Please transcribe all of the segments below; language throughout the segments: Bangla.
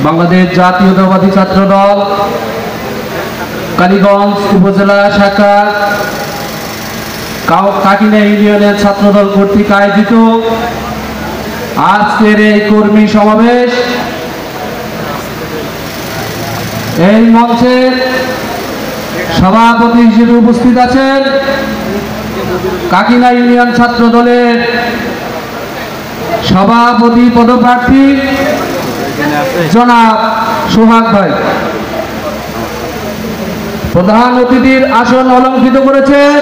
বাংলাদেশ জাতীয়তাবাদী ছাত্র দল কালীগঞ্জ উপজেলা শাখা কাকিনা ইউনিয়নের ছাত্রদল কর্তৃক আয়োজিত আজকের এই কর্মী সমাবেশ, এই মঞ্চের সভাপতি হিসেবে উপস্থিত আছেন কাকিনা ইউনিয়ন ছাত্র দলের সভাপতি পদপ্রার্থী জনাব সোহাগ ভাই। প্রধান অতিথির আসন অলঙ্কৃত করেছেন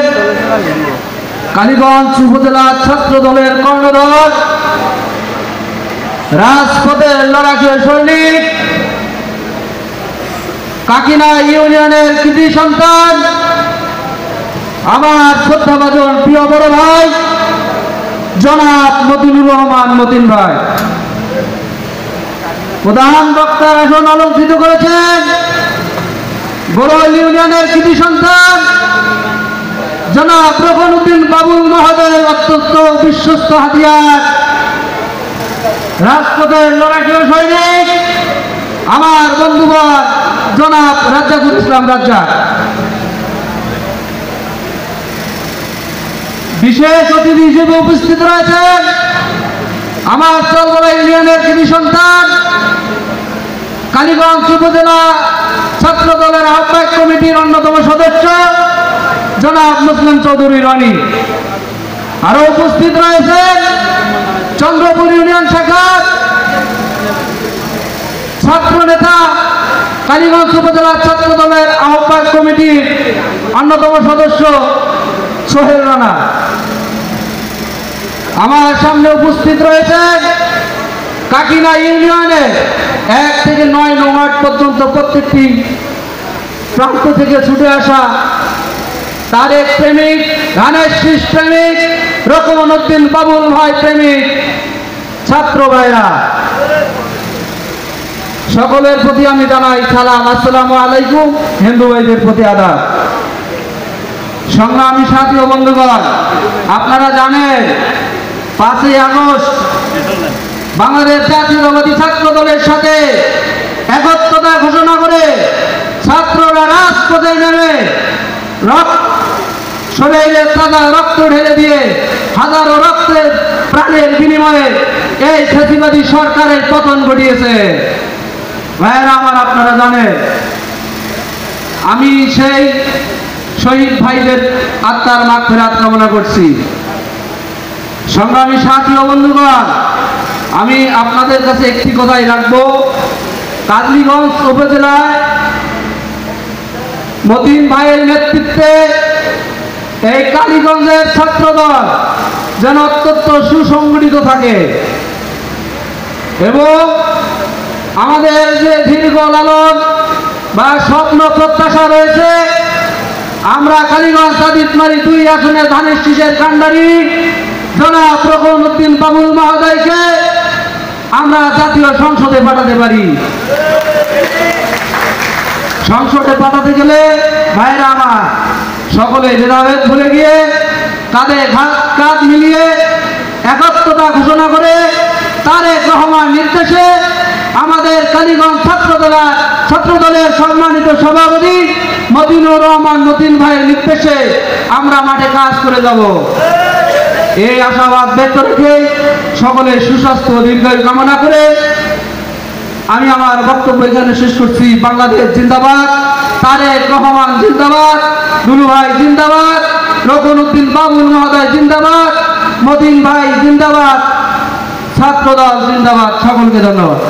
কালীগঞ্জ উপজেলা ছাত্র দলের কর্ণধর, রাজপথের লড়াকু সৈনিক, কাকিনা ইউনিয়নের কৃতি সন্তান, আমার শ্রদ্ধাভাজন প্রিয় বড় ভাই জনাব মতিনুর রহমান মতিন ভাই। প্রধান বক্তার আসন অলঙ্কৃত করেছেন গোরল ইউনিয়নের কৃতি সন্তান জনাব রফানুদ্দিন বাবুল মহোদয়ের অত্যন্ত বিশ্বস্ত হাতিয়ার, রাজপথের লড়াকু সৈনিক, আমার বন্ধুবর জনাব রাজ্জাকুল ইসলাম রাজ্জাক। বিশেষ অতিথি হিসেবে উপস্থিত রয়েছেন আমার চলবলা ইউনিয়নের কৃতি সন্তান, কালীগঞ্জ উপজেলা ছাত্র দলের আহ্বায়ক কমিটির অন্যতম সদস্য জনাব মুসলিম চৌধুরী রনি। আরো উপস্থিত রয়েছেন চন্দ্রপুর ইউনিয়ন শাখার ছাত্র নেতা, কালীগঞ্জ উপজেলা ছাত্র দলের আহ্বায়ক কমিটির অন্যতম সদস্য সোহেল রানা। আমার সামনে উপস্থিত রয়েছেন কাকিনা ইউনিয়নে 1 থেকে 9 নং ওয়ার্ড পর্যন্ত প্রত্যেকটি প্রান্ত থেকে ছুটে আসা তারেক প্রেমিক, ধানের শীষ প্রেমিক, রকমানুদ্দিন বাবুল ভাই প্রেমিক ছাত্র ভাইরা, সকলের প্রতি আমি জানাই সালাম, আসসালামু আলাইকুম। হিন্দু ভাইদের প্রতি আদাব। সংগ্রামী সাথী ও বন্ধুগণ, আপনারা জানেন 5ই আগস্ট বাংলাদেশ জাতীয়তাবাদী ছাত্র দলের সাথে একত্রতা ঘোষণা করে ছাত্ররা রাজপথে নেমে শরীরে তাজা রক্ত ঢেলে দিয়ে হাজারো রক্তের প্রাণের বিনিময়ে এই ফ্যাসিবাদী সরকারের পতন ঘটিয়েছে। ভাইয়েরা আমার, আপনারা জানেন আমি সেই শহীদ ভাইদের আত্মার মাগফিরাত কামনা করছি। সংগ্রামী সাথী ও বন্ধুগণ, আমি আপনাদের কাছে একটি কথাই রাখবো, কালীগঞ্জ উপজেলায় মতিন ভাইয়ের নেতৃত্বে এই কালীগঞ্জের ছাত্রদল যেন অত্যন্ত সুসংগঠিত থাকে এবং আমাদের যে দীর্ঘ লালন বা স্বপ্ন প্রত্যাশা রয়েছে, আমরা কালীগঞ্জ সাদিতমারি 2 আসনের ধানের শীষের কান্ডারি জনাব রকমানুদ্দিন বাবুল মহোদয়কে আমরা জাতীয় সংসদে পাঠাতে পারি। সংসদে পাঠাতে গেলে ভাইরা আমার সকলে ভেদাভেদ ভুলে গিয়ে কাঁধে কাঁধ মিলিয়ে একত্রতা ঘোষণা করে তারেক রহমান নির্দেশে আমাদের কালীগঞ্জ ছাত্র দলের সম্মানিত সভাপতি মতিনুর রহমান মতিন ভাইয়ের নির্দেশে আমরা মাঠে কাজ করে যাব। এই আশাবাদ ব্যক্ত রেখে সকলের সুস্বাস্থ্য ও দীর্ঘায়ু কামনা করে আমি আমার বক্তব্য এখানে শেষ করছি। বাংলাদেশ জিন্দাবাদ, তারেক রহমান জিন্দাবাদ, দুলু ভাই জিন্দাবাদ, রকমানুদ্দিন বাবুল মহোদয় জিন্দাবাদ, মতিন ভাই জিন্দাবাদ, ছাত্রদল জিন্দাবাদ। সকলকে ধন্যবাদ।